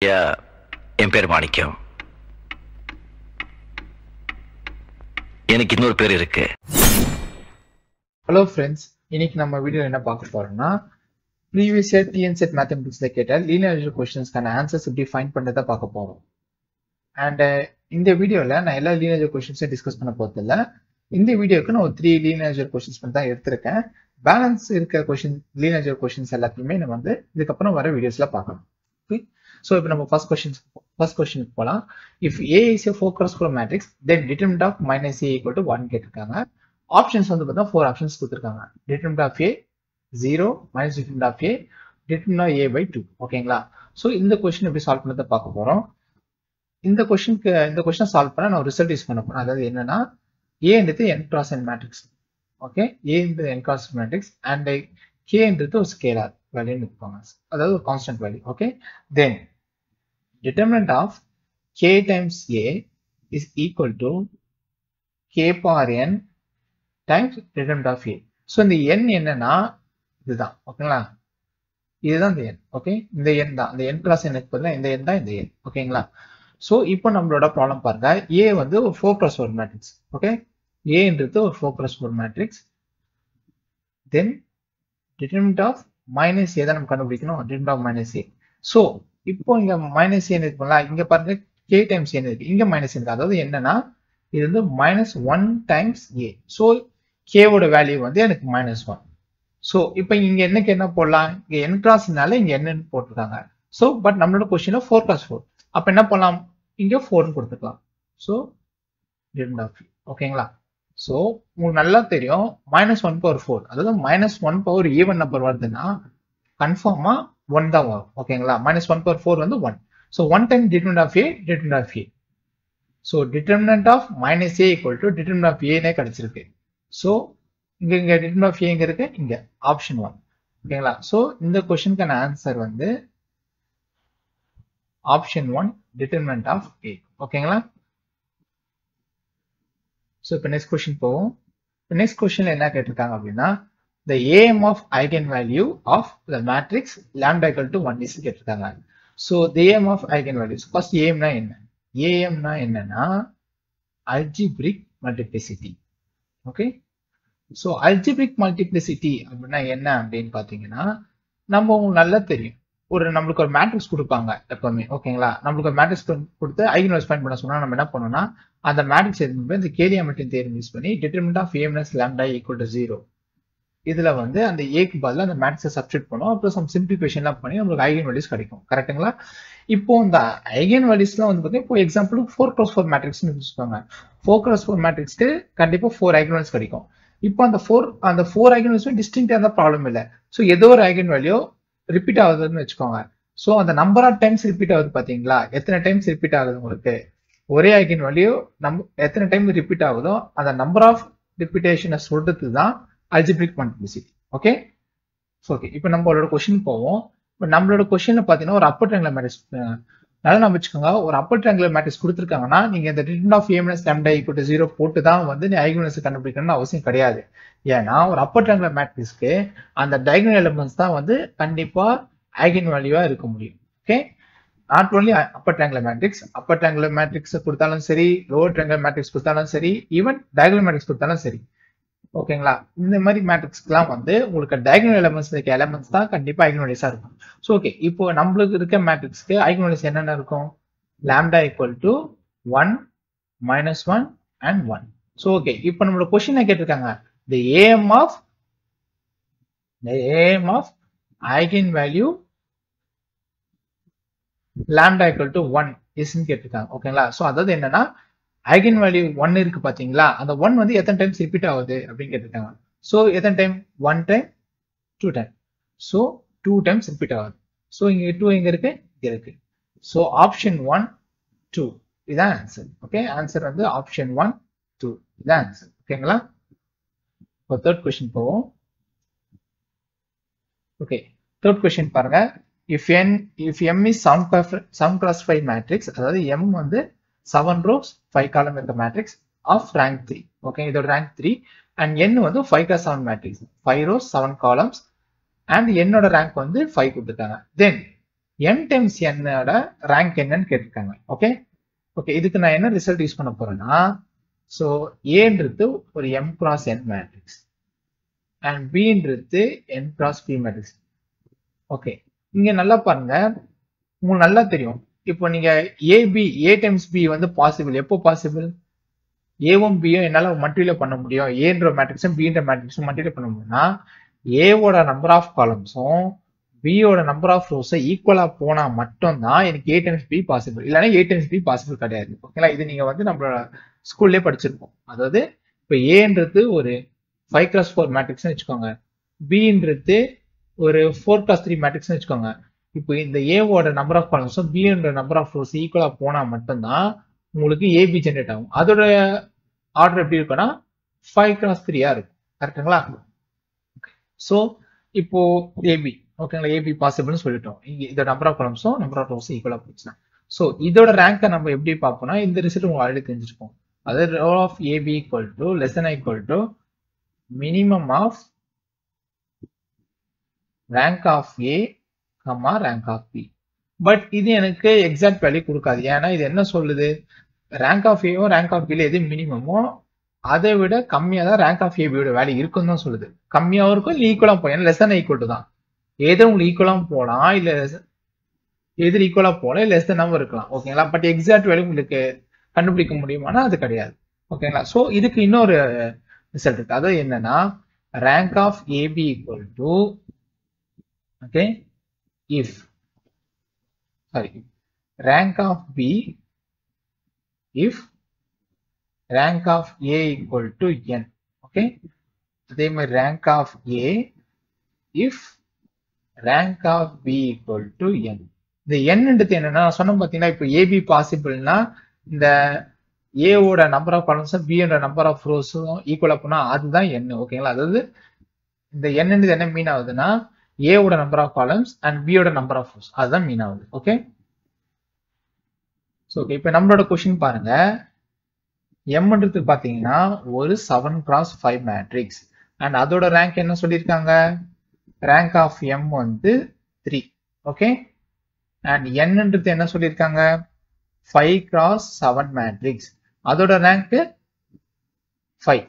என் பேர் மாணிக்கம். எனக்கு இன்னொரு பேர் இருக்கு. ஹலோ ஃப்ரெண்ட்ஸ், இன்னைக்கு நம்ம வீடியோ என்ன பார்க்க போறோம்னா ப்ரீவியஸ் இயர் டிஎன்செட் மேத்தமெட்டிக்ஸ்ல கேட்ட லீனியர் அல்ஜிப்ரா கொஸ்டின்ஸ்க்கான ஆன்சர்ஸ் எப்படி ஃபைண்ட் பண்றதை பார்க்க போறோம். அண்ட் இந்த வீடியோல நான் எல்லா லீனியர் அல்ஜிப்ரா கொஸ்டின்ஸையும் டிஸ்கஸ் பண்ண போறதில்ல. இந்த வீடியோக்கு நான் ஒரு 3 லீனியர் அல்ஜிப்ரா கொஸ்டின்ஸ் மட்டும் தான் எடுத்திருக்கேன். பேலன்ஸ் இருக்க லீனியர் அல்ஜிப்ரா கொஸ்டின்ஸ் எல்லாத்தையுமே நம்ம வந்து இதுக்கப்புறம் வர வீடியோஸ்ல பார்க்கலாம். So இப்போ நம்ம ஃபர்ஸ்ட் கொஸ்டினுக்கு போகலாம். If A is a 4x4 matrix, then determinant of minus A equal to 1 கேட்டிருக்காங்க. ஆப்ஷன்ஸ் வந்து பார்த்தா 4 ஆப்ஷன்ஸ் கொடுத்துருக்காங்க. determinant of A 0, minus determinant of A, determinant of A by 2. ஓகேங்களா? ஸோ இந்த கொஸ்டின் எப்படி சால்வ் பண்ணதை பார்க்க போறோம். இந்த கொஸ்டினை சால்வ் பண்ண நான் ரிசல்ட் யூஸ் பண்ண போறேன். அதாவது என்னன்னா A என்றது n cross n matrix. Okay, A என்றது n cross matrix and K என்றது ஒரு ஸ்கேலார் வேல்யூன்னு எடுத்துக்கோங்க, அதாவது ஒரு constant value. Okay, then determinant of K times A is equal to K power n times determinant of A. So இந்த n என்னன்னா இதுதான். ஓகேங்களா, இதுதான் இந்த n. ஓகே, இந்த n தான், இந்த n cross n பதிலா இந்த n தான் இந்த n. ஓகேங்களா, ஸோ இப்போ நம்மளோட ப்ராப்ளம் பாருங்க. A வந்து ஒரு 4x4 மேட்ரிக்ஸ். ஓகே, A என்றது ஒரு 4x4 matrix. Then determinant of minus A தான் நம்ம கண்டுபிடிக்கணும். determinant of minus A. So இப்போ இங்க மைனஸ் ஏன் இருக்குங்களா, இங்க பாருங்க K டைம்ஸ் ஏன் இருக்கு, இங்க மைனஸ் இருக்கு. அதாவது என்னன்னா இது வந்து -1 டைம்ஸ் A. ஸோ கேவோட வேல்யூ வந்து எனக்கு -1. ஸோ இப்போ இங்க என்னக்கு என்ன போடலாம், இங்க n கிராஸ்னால இங்க என்னன்னு போட்டிருக்காங்க. ஸோ பட் நம்மளோட கொஸ்டின் 4x4, அப்ப என்ன பண்ணலாம், இங்க 4 கொடுத்துக்கலாம். So determinant of A. ஓகேங்களா, ஸோ உங்களுக்கு நல்லா தெரியும் -1/4, அதாவது -1 பவர் ஈவன் நம்பர் வருதுன்னா கன்ஃபார்மா 1 தான் வரும். ஓகேங்களா, -1/4 வந்து 1. So 1 time determinant of A, determinant of A. So determinant of minus A equal to determinant of A னே கிடைச்சிருக்கு. ஸோ இங்க determinant of A எங்க இருக்கு, இங்க ஆப்ஷன் 1. ஓகேங்களா, ஸோ இந்த கொஸ்டினுக்கான ஆன்சர் வந்து ஆப்ஷன் 1 determinant of A. ஓகேங்களா, ஸோ இப்போ நெக்ஸ்ட் கொஸ்டின் போவோம். நெக்ஸ்ட் கொஸ்டின்ல என்ன கேட்டிருக்காங்க அப்படின்னா the AM of eigenvalue of the matrix lambda equal to 1 is கேட்டிருக்காங்க. So the AM of eigenvalues, first AM னா என்ன, AM னா என்னன்னா algebraic multiplicity. Okay, so algebraic multiplicity அப்படின்னா என்ன அப்படின்னு பாத்தீங்கன்னா நம்ம உங்களுக்கு நல்லா தெரியும், நம்மளுக்கு ஒரு மேட்ரிக்ஸ் கொடுப்பாங்க எப்பவுமே. ஓகேங்களா, நம்மளுக்கு ஒரு மேட்ரிக்ஸ் கொடுத்து ஐகன்வேல்யூஸ் ஃபைண்ட் பண்ண சொன்னா நம்ம என்ன பண்ணோம்னா அந்த மேட்ரிக்ஸ் எடுத்து இந்த கேலியாமெட்ரின் தியரம் யூஸ் பண்ணி determinant of A minus lambda equal to 0 இதுல வந்து அந்த ஏக்கு பதிலா அந்த மேட்ரிக்ஸை சப்ஸ்டிட் பண்ணுவோம். அப்புறம் சம் சிம்பிளிஃபிகேஷன்லாம் பண்ணி நம்மளுக்கு ஐகன் வேல்யூஸ் கிடைக்கும். கரெக்ட்டுங்களா, இப்போ இந்த ஐகன் வேல்யூஸ்லாம் வந்து பார்த்தீங்கன்னா இப்போ எக்ஸாம்பிள் 4x4 மேட்ரிக்ஸ்னு வச்சுக்கோங்க. 4x4 மேட்ரிக்ஸ்க்கு கண்டிப்பா 4 ஐகன் வேல்யூஸ் கிடைக்கும். இப்போ அந்த 4 ஐகன் வேல்யூஸும் டிஸ்டிங்க்டா இருந்தா ப்ராப்ளம் இல்லை. ஸோ ஏதோ ஒரு ஐகன் வேல்யூ ரிப்பீட் ஆகுதுன்னு வச்சுக்கோங்க. ஸோ அந்த நம்பர் ஆஃப் டைம்ஸ் ரிப்பீட் ஆகுது பாத்தீங்களா, எத்தனை டைம்ஸ் ரிப்பீட் ஆகுது உங்களுக்கு ஒரே ஐகன் வேல்யூ எத்தனை டைம் ரிப்பீட் ஆகுதோ அந்த நம்பர் ஆஃப் ரிப்பீட்டேஷனை சொல்றது தான் algebraic multiplicity. ஓகே, ஓகே, இப்போ நம்மளோட கொஸ்டின் போவோம். இப்போ நம்மளோட கொஸ்டின்ல பாத்தீங்கன்னா ஒரு அப்பர் ட்ரையாங்குலர் மேட்ரிக்ஸ் நல்லா நம்ம வச்சுக்கோங்க. ஒரு அப்பர் ட்ரையாங்குலர் மேட்ரிக்ஸ் கொடுத்துருக்காங்கன்னா நீங்க இந்த determinant of A minus lambda equal to 0 போட்டு தான் வந்து நீ ஐகன்வேல்யூஸ் கண்டுபிடிக்கணும்னு அவசியம் கிடையாது. ஏன்னா ஒரு அப்பர் ட்ரையாங்குலர் மேட்ரிக்ஸ்க்கு அந்த டயகனல் எலிமெண்ட்ஸ் தான் வந்து கண்டிப்பா ஐகன் வேல்யூவா இருக்க முடியும். Okay, not only upper triangular matrix கொடுத்தாலும் சரி, லோவர் ட்ரையாங்குலர் மேட்ரிக்ஸ் கொடுத்தாலும் சரி, ஈவன் டயகனல் மேட்ரிக்ஸ் கொடுத்தாலும் சரி. ஓகேங்களா, இந்த மாதிரி மேட்ரிக்ஸ்க்குலாம் வந்து உங்களுக்கு டயகனல் எலிமெண்ட்ஸ் இருக்க எலிமெண்ட்ஸ் தான் கண்டிப்பா ஐகன்வேல்யூஸா இருக்கும். ஸோ ஓகே, இப்போ நம்மளுக்கு இருக்க மேட்ரிக்ஸ்க்கு ஐகன்வேல்யூஸ் என்னென்ன இருக்கும், lambda equal to 1, -1 and 1. So okay, இப்போ நம்மளோட கொஸ்டின் கேட்டிருக்காங்க the AM of eigenvalue lambda equal to 1 is கேட்டிருக்காங்க. ஓகேங்களா, ஸோ அதாவது என்னன்னா ஐகன் வேல்யூ 1 இருக்கு பாத்தீங்களா, அந்த 1 வந்து எத்தனை டைம்ஸ் ரிப்பீட் ஆகுது அப்படின்னு கேட்டிருக்காங்க. ஸோ எத்தனை time, 1 time, 2 time. So 2 times repeat ஆகுது. ஸோ இங்க 2 எங்க இருக்கு, இங்க இருக்கு. ஸோ ஆப்ஷன் 1, 2 இதான் ஆன்சர். ஓகே, ஆன்சர் வந்து ஆப்ஷன் 1, 2 இதான் ஆன்சர். ஓகேங்களா, இப்போ தேர்ட் கொஸ்டின் போவோம். ஓகே, தேர்ட் கொஸ்டின் பாருங்க. if M is sum cross 5 matrix, அதாவது M வந்து 7 rows 5 column இருக்க மேட்ரிக்ஸ் ஆஃப் ரேங்க் 3. ஓகே, இதோட ரேங்க் 3 அண்ட் n வந்து 5x7 matrix, 5 rows 7 columns and என்னோட ரேங்க் வந்து 5 கொடுத்துருக்காங்க. தென் n டைம்ஸ் என்னோட ரேங்க் என்னன்னு கேட்டிருக்காங்க. ஓகே ஓகே, இதுக்கு நான் என்ன ரிசல்ட் யூஸ் பண்ண போறேன்னா, ஸோ ஏன்றது ஒரு m cross n matrix and பின்றது n cross p matrix. Okay, இங்க நல்லா பாருங்க, உங்களுக்கு நல்லா தெரியும். இப்போ நீங்க a டைம்ஸ் b வந்து பாசிபிள். எப்போ பாசிபிள்? ஏவும் பியும் என்னால மல்டிப்ளை பண்ண முடியும். ஏன்ற மேட்ரிக்ஸும் பின்ற மேட்ரிக்ஸும் மல்டிப்ளை பண்ண முடியும்னா ஏவோட நம்பர் ஆஃப் காலம்ஸும் பியோட நம்பர் ஆஃப் ரோஸும் ஈக்குவலா போனா மட்டும்தான் எனக்கு a டைம்ஸ் b பாசிபிள். இல்லைன்னா a டைம்ஸ் b பாசிபிள் கிடையாது. ஓகேங்களா, இது நீங்க வந்து நம்மளோட ஸ்கூல்லே படிச்சிருப்போம். அதாவது இப்போ ஏன்றது ஒரு 5x4 மேட்ரிக்ஸ்னு வச்சுக்கோங்க, பின்றது ஒரு 4x3 மேட்ரிக்ஸ்னு வச்சுக்கோங்க. இப்போ இந்த ஏவோட நம்பர் ஆஃப் காலம்ஸும் பின்ற நம்பர் ஆஃப் ரோஸ் ஈக்குவலா போனா மட்டும்தான் உங்களுக்கு ஏபி ஜென்ரேட் ஆகும். அதோட ஆர்டர் எப்படி இருக்குன்னா 5x3 இருக்கும். கரெக்டுங்களா? ஸோ இப்போ ஏபி, ஓகேங்களா, ஏபி பாசிபிள்னு சொல்லிட்டோம். இங்க இதோட நம்பர் ஆஃப் காலம்ஸும் நம்பர் ஆஃப் ரோஸும் ஈக்குவலா போச்சுன்னா, ஸோ இதோட ரேங்கை நம்ம எப்படி பார்ப்போம்னா இந்த ரிசல்ட் உங்களுக்கு ஆல்ரெடி தெரிஞ்சிருக்கும். அதாவது rho of AB equal to less than equal to minimum of rank of A comma rank of B. But இது எனக்கு எக்ஸாக்ட் வேல்யூ கொடுக்காது. ஏன்னா இது என்ன சொல்லுது, ரேங்க் ஆஃப் ஏவோ ரேங்க் ஆஃப் பில எது மினிமமோ அதை விட கம்மியா தான் ரேங்க் ஆஃப் ஏபியோட வேல்யூ இருக்குன்னு தான் சொல்லுது. கம்மியாவும் இருக்கும், இல்லை ஈக்குவலா போகும். ஏன்னா லெஸ் தென் ஈக்குவல் டு தான். எது உங்களுக்கு ஈக்குவலா போலாம், இல்ல எது ஈக்குவலா போல லெஸ் தென் இருக்கலாம். ஓகேங்களா, பட் எக்ஸாக்ட் வேல்யூ உங்களுக்கு கண்டுபிடிக்க முடியுமானா அது கிடையாது. ஓகேங்களா, ஸோ இதுக்கு இன்னொரு ரிசல்ட் இருக்கு. அது என்னன்னா rank of AB equal to okay if rank of b if rank of a equal to n. okay, அதே மாதிரி rank of a if rank of b equal to n. இந்த n ன்றது என்னன்னா சொன்னோம் பாத்தீங்கன்னா, இப்போ ab பாசிபிள்னா இந்த a ஓட நம்பர் ஆஃப் காலம்ஸும் b ஓட நம்பர் ஆஃப் ரோஸும் ஈக்குவலா போனா அதுதான் n. ஓகேங்களா, அதாவது இந்த n ன்றது என்ன மீன் ஆகுதுன்னா A ஓட number of columns and B ஓட நம்பர் ஆஃப் ரோஸ், அதுதான் மீன் ஆகுது. ஓகே, ஸோ ஓகே, இப்போ நம்மளோட கொஸ்டின் பாருங்க. எம்ன்றது பாத்தீங்கன்னா ஒரு 7x5 மேட்ரிக்ஸ் அண்ட் அதோட ரேங்க் என்ன சொல்லியிருக்காங்க, ரேங்க் ஆஃப் M வந்து 3. ஓகே, அண்ட் Nன்றது என்ன சொல்லியிருக்காங்க, 5x7 மேட்ரிக்ஸ், அதோட ரேங்க் 5.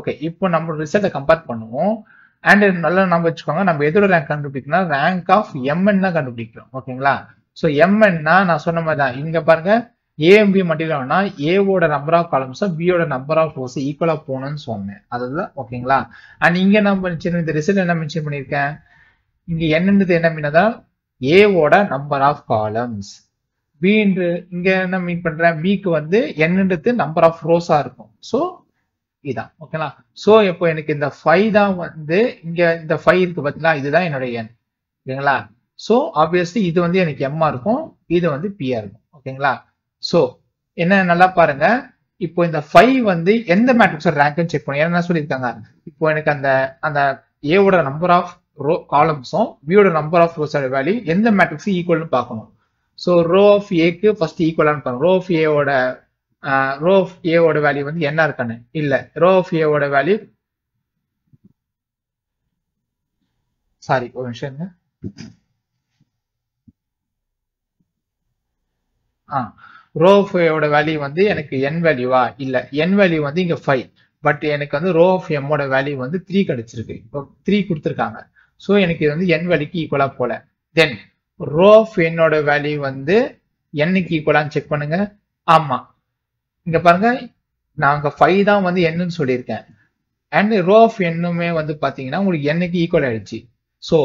ஓகே, இப்போ நம்ம ரிசல்ட்டை கம்பேர் பண்ணுவோம். அண்ட் நல்லா நம்ம வச்சுக்கோங்க, நம்ம எதோட ரேங்க் கண்டுபிடிக்கணும், ரேங்க் ஆஃப் எம்என் தான் கண்டுபிடிக்கிறோம். ஓகேங்களா, ஸோ எம்என்னா நான் சொன்ன மாதிரி தான். இங்க பாருங்க, ஏஎம்பி மட்டும்னா ஏவோட நம்பர் ஆஃப் காலம்ஸும் பியோட நம்பர் ஆஃப் ரோஸ் ஈக்குவலா போகணும்னு சொன்னேன். அதுதான். ஓகேங்களா, அண்ட் இங்க நம்ம இந்த ரிசல்ட் என்ன மென்ஷன் பண்ணியிருக்கேன், இங்க என்னன்றது என்ன மீனதான் ஏவோட நம்பர் ஆஃப் காலம்ஸ், பி இங்க என்ன மீன் பண்றேன், பிக்கு வந்து என்னன்றது நம்பர் ஆஃப் ரோஸா இருக்கும். ஸோ இதான். ஓகேங்களா, சோ இப்போ எனக்கு இந்த 5 தான் வந்து இங்க இந்த 5 இருக்கு பாத்தீங்களா, இதுதான் என்னோட n. ஓகேங்களா, சோ ஆப்வியஸ்லி இது வந்து எனக்கு m ஆ இருக்கும், இது வந்து p ஆ இருக்கும். ஓகேங்களா, சோ என்ன நல்லா பாருங்க, இப்போ இந்த 5 வந்து எந்த மேட்ரிக்ஸோட ரேங்க்னு செக் பண்ணுங்க. என்ன சொல்லியிருக்காங்க, இப்போ எனக்கு அந்த அந்த a ஓட நம்பர் ஆஃப் ரோ காலம்ஸும் b ஓட நம்பர் ஆஃப் ரோஸோட வேல்யூ எந்த மேட்ரிக்ஸ் ஈக்குவல்னு பார்க்கணும். சோ ரோ ஆஃப் ஏக்கு ஃபர்ஸ்ட் ஈக்குவலான்னு பாருங்க. ரோ ஆஃப் ஏவோட ரோ ஆஃப் ஏவோட வேல்யூ வந்து என்ன இருக்கானு இல்ல, ரோ ஆஃப் ஏவோட வேல்யூ சாரி ஒரு நிமிஷம், ரோ ஆஃப் ஏவோட வேல்யூ வந்து எனக்கு n வேல்யூவா இல்ல, n வேல்யூ வந்து இங்க 5, பட் எனக்கு வந்து ரோ ஆஃப் m ஓட வேல்யூ வந்து 3 கிடைச்சிருக்கு. இப்போ 3 கொடுத்துருக்காங்க. ஸோ எனக்கு இது வந்து n வேல்யூக்கு ஈக்குவலா போல. தென் ரோ ஆஃப் n ஓட வேல்யூ வந்து n க்கு ஈக்குவலான்னு செக் பண்ணுங்க. ஆமா, இங்க பாருங்க, நாங்க 5 தான் வந்து என்னன்னு சொல்லியிருக்கேன். அண்ட் ரோ ஆஃப் என்னுமே வந்து பாத்தீங்கன்னா உங்களுக்கு n க்கு ஈக்குவல் ஆயிடுச்சு. ஸோ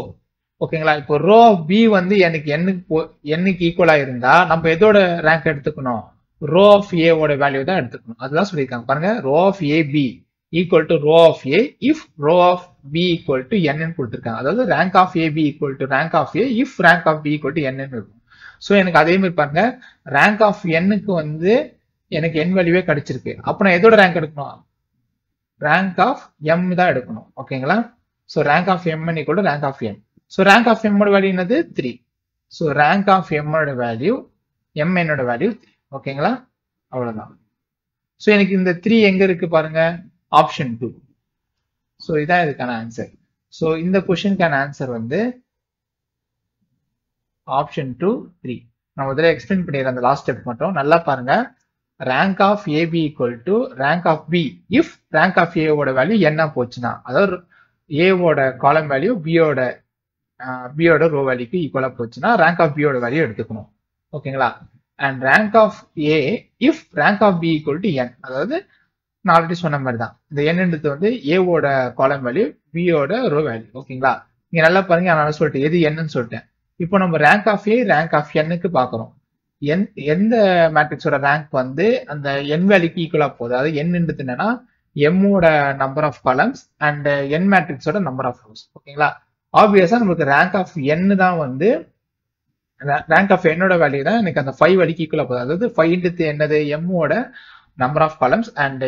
ஓகேங்களா, இப்போ ரோ ஆஃப் பி வந்து எனக்கு n-க்கு ஈக்குவலா இருந்தா நம்ம எதோட ரேங்க் எடுத்துக்கணும், ரோ ஆஃப் ஏவோட வேல்யூ தான் எடுத்துக்கணும். அதுதான் சொல்லியிருக்காங்க பாருங்க, rho of AB equal to rho of A if rho of B equal to n கொடுத்துருக்காங்க. அதாவது rank of AB equal to rank of A if rank of B equal to n இருக்கும். So எனக்கு அதே மாதிரி பாருங்க, rank of n-க்கு வந்து எனக்கு n வேல்யூவே கிடைச்சிருக்கு. அப்ப நான் எதோட ரேங்க் எடுக்கணும், ரேங்க் ஆஃப் m தான் எடுக்கணும். ஓகேங்களா, so rank of mn equal to rank of m. So rank of m ஓட வேல்யூ என்னது 3. சோ ரேங்க் ஆஃப் m ஓட வேல்யூ mn ஓட வேல்யூ 3. ஓகேங்களா, அவ்வளவுதான். சோ எனக்கு இந்த 3 எங்க இருக்கு பாருங்க, ஆப்ஷன் 2. சோ இதான் இதுக்கான ஆன்சர். சோ இந்த क्वेश्चनக்கான ஆன்சர் வந்து ஆப்ஷன் 2 3. நான் முதல்ல எக்ஸ்பிளைன் பண்ணிடுறேன் அந்த லாஸ்ட் ஸ்டெப் மட்டும் நல்லா பாருங்க. rank of AB equal to rank of B if rank of A ஓட வேல்யூ என்ன போச்சுன்னா, அதாவது A ஓட காலம் வேல்யூ B ஓட ரோ வேல்யூக்கு ஈக்குவலா போச்சுன்னா rank of B ஓட வேல்யூ எடுத்துக்கணும். ஓகேங்களா? and rank of A if rank of B equal to n, அதாவது நான் ஆல்ரெடி சொன்ன மாதிரி தான் இந்த n வந்து A ஓட காலம் வேல்யூ B ஓட ரோ வேல்யூ. ஓகேங்களா? நீங்க நல்லா பாருங்க, நான் சொல்லிட்டேன் எது என்னன்னு சொல்லிட்டேன். இப்போ நம்ம rank of A rank of n-க்கு பாக்குறோம். எந்த மேட்ரிக்ஸோட ரேங்க் வந்து அந்த n வேல்யூக்கு ஈக்குவலா போகுது. அதாவது n என்னன்னா m ஓட number of columns and n மேட்ரிக்ஸோட நம்பர் ஆஃப் ரோஸ். ஓகேங்களா? ஆப்வியஸா நமக்கு ரேங்க் ஆஃப் n தான் வந்து ரேங்க் ஆஃப் n-ஓட வேல்யூ தான் எனக்கு அந்த 5 வேல்யூக்கு ஈக்குவலா போகுது. அதாவது 5 என்னது m ஓட number of columns and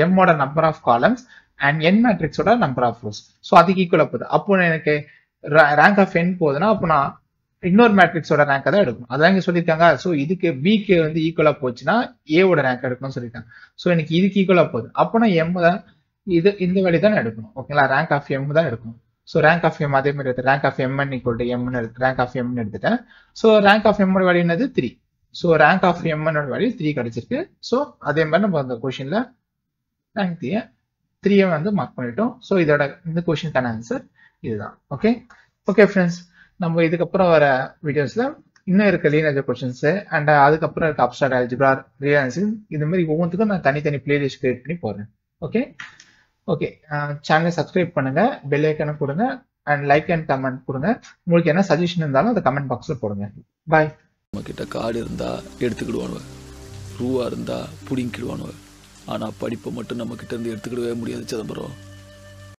m ஓட number of columns and n மேட்ரிக்ஸோட நம்பர் ஆஃப் ரோஸ். ஸோ அதுக்கு ஈக்குவலா போகுது. அப்போ எனக்கு ரேங்க் ஆஃப் n போகுதுன்னா அப்போ நான் இன்னொரு மேட்ரிக்ஸோட ரேங்க் தான் எடுக்கணும். அதான் இங்க சொல்லியிருக்காங்க. ஸோ இதுக்கு பிக்கு வந்து ஈக்குவலா போச்சுன்னா ஏவோட ரேங்க் எடுக்கணும்னு சொல்லியிருக்காங்க. ஸோ எனக்கு இதுக்கு ஈக்குவலா போகுது. அப்போ நான் எம் தான் இந்த வேல்யூ தான் எடுக்கணும். ஓகேங்களா? ரேங்க் ஆஃப் எம் தான் எடுக்கணும். ஸோ ரேங்க் ஆஃப் எம் அதே மாதிரி எடுத்து rank of MN equal to எம்னு எடுத்து ரேங்க் ஆஃப் எம்னு எடுத்துட்டேன். ஸோ ரேங்க் ஆஃப் எம்மோட வேல்யூ என்னது 3. ஸோ ரேங்க் ஆஃப் எம்எனோட வேல்யூ 3 கிடைச்சிருக்கு. ஸோ அதே மாதிரி நம்ம அந்த கொஸ்டின்ல ரேங்க் 3 வந்து மார்க் பண்ணிட்டோம். ஸோ இதோட இந்த கொஸ்டினுக்கான ஆன்சர் இதுதான். ஓகே ஃப்ரெண்ட்ஸ், நம்ம இதுக்கப்புறம் வர வீடியோஸ்ல இன்னும் இருக்க லீனியர் கொஸ்டின்ஸ் அண்ட் அதுக்கப்புறம் இருக்க அப்ஸ்ட்ராக்ட் அல்ஜிப்ரா, ரியல் ஆன்சர், இது மாதிரி ஒவ்வொன்றுக்கும் நான் தனித்தனி பிளேலிஸ்ட் கிரியேட் பண்ணி போறேன். ஓகே சேனலை சப்ஸ்கிரைப் பண்ணுங்க, பெல் ஐக்கானை கொடுங்க அண்ட் லைக் அண்ட் கமெண்ட் கொடுங்க. உங்களுக்கு என்ன சஜஷன் இருந்தாலும் அந்த கமெண்ட் பாக்ஸ்ல போடுங்க. பாய். நம்ம கிட்ட கார்டு இருந்தா எடுத்துக்கிடுவானுவ, ரூவா இருந்தா புடிங்கிடுவானுவ. ஆனா படிப்பை மட்டும் நம்ம கிட்ட இருந்து எடுத்துக்கிடவே முடியாது சிதம்பரம்.